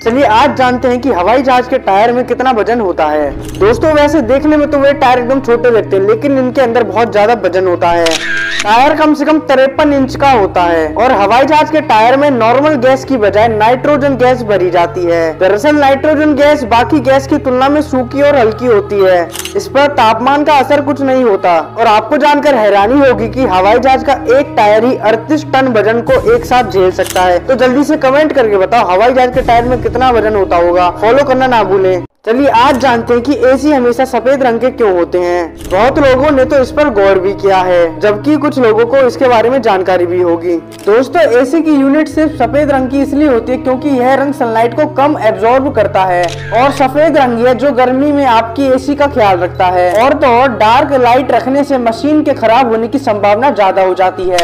चलिए आज जानते हैं कि हवाई जहाज के टायर में कितना वजन होता है। दोस्तों वैसे देखने में तो वे टायर एकदम छोटे लगते हैं, लेकिन इनके अंदर बहुत ज्यादा वजन होता है। टायर कम से कम 53 इंच का होता है और हवाई जहाज के टायर में नॉर्मल गैस की बजाय नाइट्रोजन गैस भरी जाती है। दरअसल नाइट्रोजन गैस बाकी गैस की तुलना में सूखी और हल्की होती है, इस पर तापमान का असर कुछ नहीं होता। और आपको जानकर हैरानी होगी कि हवाई जहाज का एक टायर ही 38 टन वजन को एक साथ झेल सकता है। तो जल्दी से कमेंट करके बताओ हवाई जहाज के टायर में कितना वजन होता होगा। फॉलो करना ना भूलें। चलिए आज जानते हैं कि एसी हमेशा सफेद रंग के क्यों होते हैं। बहुत लोगों ने तो इस पर गौर भी किया है, जबकि कुछ लोगों को इसके बारे में जानकारी भी होगी। दोस्तों एसी की यूनिट सिर्फ सफेद रंग की इसलिए होती है क्योंकि यह रंग सनलाइट को कम एब्जॉर्ब करता है और सफेद रंग है जो गर्मी में आपकी एसी का ख्याल रखता है। और तो और डार्क लाइट रखने से मशीन के खराब होने की संभावना ज्यादा हो जाती है।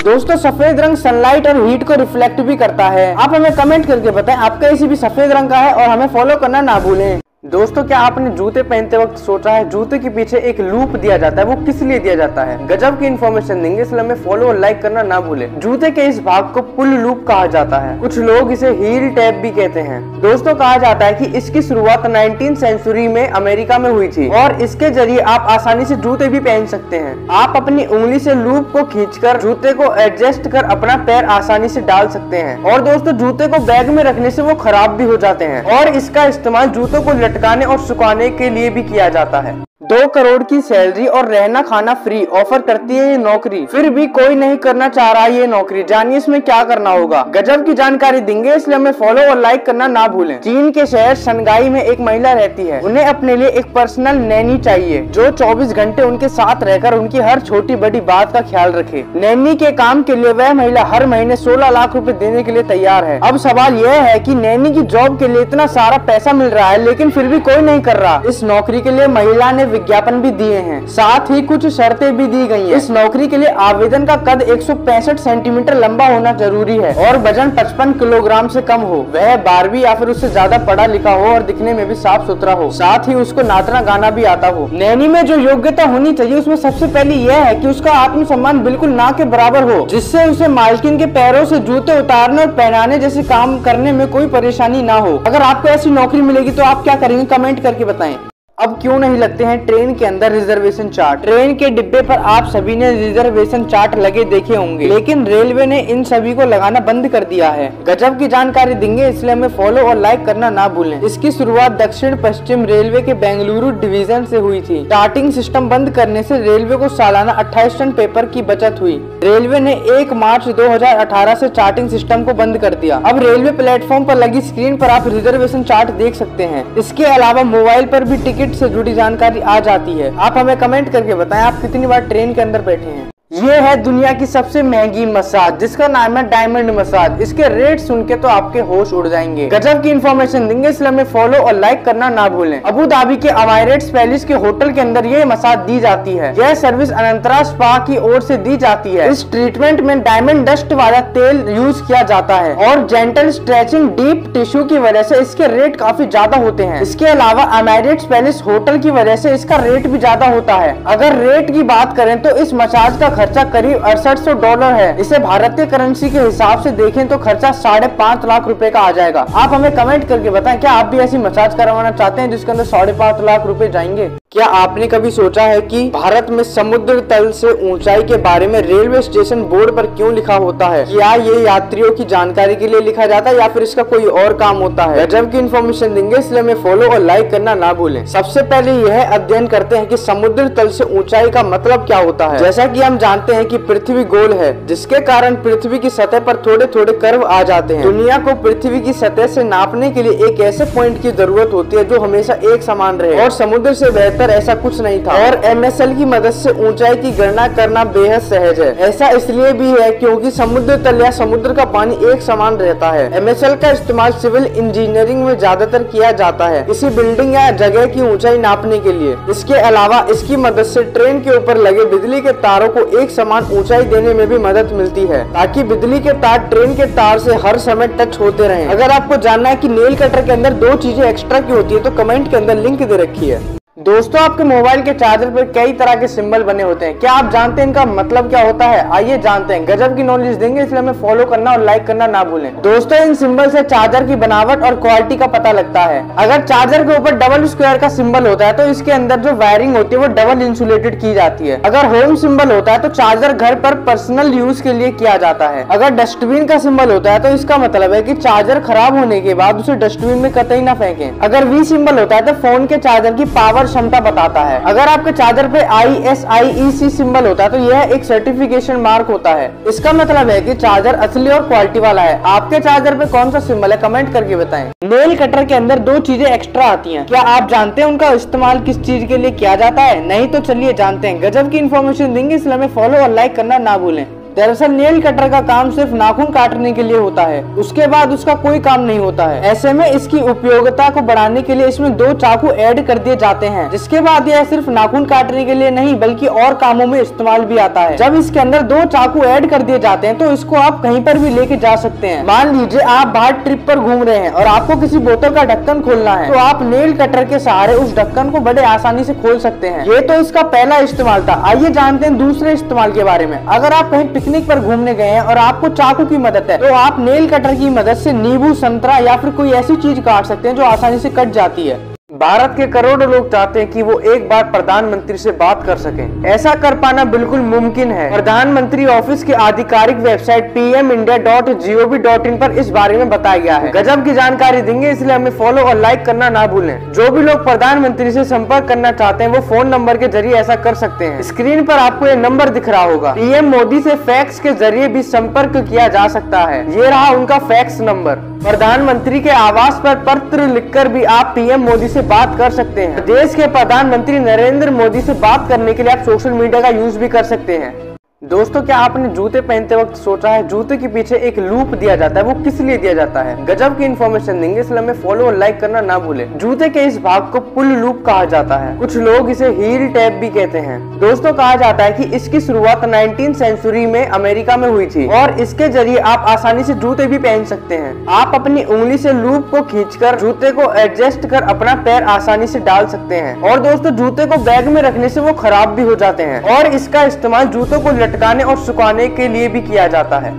दोस्तों सफेद रंग सनलाइट और हीट को रिफ्लेक्ट भी करता है। आप हमें कमेंट करके बताएं आपका एसी भी सफेद रंग का है और हमें फॉलो करना ना भूलें। दोस्तों क्या आपने जूते पहनते वक्त सोचा है जूते के पीछे एक लूप दिया जाता है, वो किस लिए दिया जाता है? गजब की इन्फॉर्मेशन देंगे, इसलिए हमें फॉलो और लाइक करना ना भूलें। जूते के इस भाग को पुल लूप कहा जाता है, कुछ लोग इसे हील टैप भी कहते हैं। दोस्तों कहा जाता है कि इसकी शुरुआत 19वीं सेंचुरी में अमेरिका में हुई थी और इसके जरिए आप आसानी से जूते भी पहन सकते हैं। आप अपनी उंगली से लूप को खींचकर जूते को एडजस्ट कर अपना पैर आसानी से डाल सकते हैं। और दोस्तों जूते को बैग में रखने से वो खराब भी हो जाते हैं और इसका इस्तेमाल जूतों को लटकाने और सुखाने के लिए भी किया जाता है। 2 करोड़ की सैलरी और रहना खाना फ्री ऑफर करती है ये नौकरी, फिर भी कोई नहीं करना चाह रहा ये नौकरी। जानिए इसमें क्या करना होगा। गजब की जानकारी देंगे, इसलिए हमें फॉलो और लाइक करना ना भूलें। चीन के शहर शंघाई में एक महिला रहती है, उन्हें अपने लिए एक पर्सनल नैनी चाहिए जो 24 घंटे उनके साथ रहकर उनकी हर छोटी बड़ी बात का ख्याल रखे। नैनी के काम के लिए वह महिला हर महीने 16 लाख रुपए देने के लिए तैयार है। अब सवाल यह है कि नैनी की जॉब के लिए इतना सारा पैसा मिल रहा है लेकिन फिर भी कोई नहीं कर रहा। इस नौकरी के लिए महिला ने विज्ञापन भी दिए हैं, साथ ही कुछ शर्तें भी दी गई हैं। इस नौकरी के लिए आवेदन का कद 165 सेंटीमीटर लंबा होना जरूरी है और वजन 55 किलोग्राम से कम हो। वह 12वीं या फिर उससे ज्यादा पढ़ा लिखा हो और दिखने में भी साफ सुथरा हो, साथ ही उसको नाचना गाना भी आता हो। नैनी में जो योग्यता होनी चाहिए उसमें सबसे पहले यह है कि उसका आत्मसम्मान बिल्कुल ना के बराबर हो, जिससे उसे मालकिन के पैरों से जूते उतारने और पहनाने जैसे काम करने में कोई परेशानी ना हो। अगर आपको ऐसी नौकरी मिलेगी तो आप क्या करेंगे, कमेंट करके बताएं। अब क्यों नहीं लगते हैं ट्रेन के अंदर रिजर्वेशन चार्ट। ट्रेन के डिब्बे पर आप सभी ने रिजर्वेशन चार्ट लगे देखे होंगे, लेकिन रेलवे ने इन सभी को लगाना बंद कर दिया है। गजब की जानकारी देंगे, इसलिए हमें फॉलो और लाइक करना ना भूलें। इसकी शुरुआत दक्षिण पश्चिम रेलवे के बेंगलुरु डिवीजन से हुई थी। स्टार्टिंग सिस्टम बंद करने से रेलवे को सालाना 28 टन पेपर की बचत हुई। रेलवे ने 1 मार्च 2018 से चार्टिंग सिस्टम को बंद कर दिया। अब रेलवे प्लेटफॉर्म पर लगी स्क्रीन पर आप रिजर्वेशन चार्ट देख सकते हैं। इसके अलावा मोबाइल पर भी टिकट से जुड़ी जानकारी आ जाती है। आप हमें कमेंट करके बताएं आप कितनी बार ट्रेन के अंदर बैठे हैं। ये है दुनिया की सबसे महंगी मसाज, जिसका नाम है डायमंड मसाज। इसके रेट सुन के तो आपके होश उड़ जाएंगे। गजब की इन्फॉर्मेशन देंगे, इसलिए हमें फॉलो और लाइक करना ना भूलें। अबू धाबी के अमाइरेट्स पैलेस के होटल के अंदर ये मसाज दी जाती है। यह सर्विस अनंतरा स्पा की ओर से दी जाती है। इस ट्रीटमेंट में डायमंड डस्ट वाला तेल यूज किया जाता है और जेंटल स्ट्रेचिंग डीप टिश्यू की वजह से इसके रेट काफी ज्यादा होते हैं। इसके अलावा अमाइरेट्स पैलेस होटल की वजह से इसका रेट भी ज्यादा होता है। अगर रेट की बात करें तो इस मसाज का खर्चा करीब $6800 है। इसे भारतीय करेंसी के हिसाब से देखें तो खर्चा 5.5 लाख रुपए का आ जाएगा। आप हमें कमेंट करके बताएं क्या आप भी ऐसी मसाज करवाना चाहते हैं जिसके अंदर 5.5 लाख रुपए जाएंगे। क्या आपने कभी सोचा है कि भारत में समुद्र तल से ऊंचाई के बारे में रेलवे स्टेशन बोर्ड पर क्यों लिखा होता है? क्या ये यात्रियों की जानकारी के लिए लिखा जाता है या फिर इसका कोई और काम होता है? गजब की इन्फॉर्मेशन देंगे, इसलिए हमें फॉलो और लाइक करना ना भूलें। सबसे पहले यह अध्ययन करते हैं कि समुद्र तल से ऊंचाई का मतलब क्या होता है। जैसा कि हम जानते हैं कि पृथ्वी गोल है, जिसके कारण पृथ्वी की सतह पर थोड़े थोड़े कर्व आ जाते हैं। दुनिया को पृथ्वी की सतह से नापने के लिए एक ऐसे पॉइंट की जरूरत होती है जो हमेशा एक समान रहे और समुद्र से बेहतर ऐसा कुछ नहीं था। और MSL की मदद से ऊंचाई की गणना करना बेहद सहज है। ऐसा इसलिए भी है क्योंकि समुद्र तल या समुद्र का पानी एक समान रहता है। MSL का इस्तेमाल सिविल इंजीनियरिंग में ज्यादातर किया जाता है, किसी बिल्डिंग या जगह की ऊंचाई नापने के लिए। इसके अलावा इसकी मदद से ट्रेन के ऊपर लगे बिजली के तारों को एक समान ऊंचाई देने में भी मदद मिलती है, ताकि बिजली के तार ट्रेन के तार से हर समय टच होते रहें। अगर आपको जानना है कि नेल कटर के अंदर 2 चीजें एक्स्ट्रा की होती है तो कमेंट के अंदर लिंक दे रखी है। दोस्तों आपके मोबाइल के चार्जर पर कई तरह के सिंबल बने होते हैं। क्या आप जानते हैं इनका मतलब क्या होता है? आइए जानते हैं। गजब की नॉलेज देंगे, इसलिए हमें फॉलो करना और लाइक करना ना भूलें। दोस्तों इन सिंबल से चार्जर की बनावट और क्वालिटी का पता लगता है। अगर चार्जर के ऊपर डबल स्क्वायर का सिंबल होता है तो इसके अंदर जो वायरिंग होती है वो डबल इंसुलेटेड की जाती है। अगर होम सिंबल होता है तो चार्जर घर पर पर्सनल यूज के लिए किया जाता है। अगर डस्टबिन का सिंबल होता है तो इसका मतलब है कि चार्जर खराब होने के बाद उसे डस्टबिन में कतई ना फेंकें। अगर वी सिंबल होता है तो फोन के चार्जर की पावर क्षमता बताता है। अगर आपके चार्जर पे ISIEC सिंबल होता है तो यह एक सर्टिफिकेशन मार्क होता है। इसका मतलब है कि चार्जर असली और क्वालिटी वाला है। आपके चार्जर पे कौन सा सिंबल है कमेंट करके बताएं। नेल कटर के अंदर 2 चीजें एक्स्ट्रा आती हैं। क्या आप जानते हैं उनका इस्तेमाल किस चीज के लिए किया जाता है? नहीं तो चलिए जानते हैं। गजब की इन्फॉर्मेशन देंगे, इसलिए हमें फॉलो और लाइक करना ना भूलें। दरअसल नेल कटर का काम सिर्फ नाखून काटने के लिए होता है, उसके बाद उसका कोई काम नहीं होता है। ऐसे में इसकी उपयोगिता को बढ़ाने के लिए इसमें 2 चाकू ऐड कर दिए जाते हैं, जिसके बाद यह सिर्फ नाखून काटने के लिए नहीं बल्कि और कामों में इस्तेमाल भी आता है। जब इसके अंदर 2 चाकू ऐड कर दिए जाते हैं तो इसको आप कहीं पर भी लेके जा सकते हैं। मान लीजिए आप बाहर ट्रिप पर घूम रहे हैं और आपको किसी बोतल का ढक्कन खोलना है, तो आप नेल कटर के सहारे उस ढक्कन को बड़े आसानी से खोल सकते हैं। ये तो इसका पहला इस्तेमाल था। आइए जानते हैं दूसरे इस्तेमाल के बारे में। अगर आप कहीं पिकनिक पर घूमने गए हैं और आपको चाकू की मदद है तो आप नेल कटर की मदद से नींबू, संतरा या फिर कोई ऐसी चीज काट सकते हैं जो आसानी से कट जाती है। भारत के करोड़ों लोग चाहते हैं कि वो एक बार प्रधानमंत्री से बात कर सकें। ऐसा कर पाना बिल्कुल मुमकिन है। प्रधानमंत्री ऑफिस की आधिकारिक वेबसाइट pmindia.gov.in पर इस बारे में बताया गया है। गजब की जानकारी देंगे, इसलिए हमें फॉलो और लाइक करना ना भूलें। जो भी लोग प्रधानमंत्री से संपर्क करना चाहते हैं वो फोन नंबर के जरिए ऐसा कर सकते हैं। स्क्रीन पर आपको ये नंबर दिख रहा होगा। PM मोदी से फैक्स के जरिए भी संपर्क किया जा सकता है। ये रहा उनका फैक्स नंबर। प्रधानमंत्री के आवास पर पत्र लिखकर भी आप PM मोदी से बात कर सकते हैं। देश के प्रधानमंत्री नरेंद्र मोदी से बात करने के लिए आप सोशल मीडिया का यूज भी कर सकते हैं। दोस्तों क्या आपने जूते पहनते वक्त सोचा है जूते के पीछे एक लूप दिया जाता है, वो किस लिए दिया जाता है? गजब की इन्फॉर्मेशन देंगे, इसलिए हमें फॉलो और लाइक करना ना भूलें। जूते के इस भाग को पुल लूप कहा जाता है। कुछ लोग इसे हील टैप भी कहते हैं। दोस्तों कहा जाता है कि इसकी शुरुआत 19वीं सेंचुरी में अमेरिका में हुई थी और इसके जरिए आप आसानी से जूते भी पहन सकते हैं। आप अपनी उंगली से लूप को खींचकर जूते को एडजस्ट कर अपना पैर आसानी से डाल सकते हैं। और दोस्तों जूते को बैग में रखने से वो खराब भी हो जाते हैं और इसका इस्तेमाल जूतों को लटकाने और सुखाने के लिए भी किया जाता है।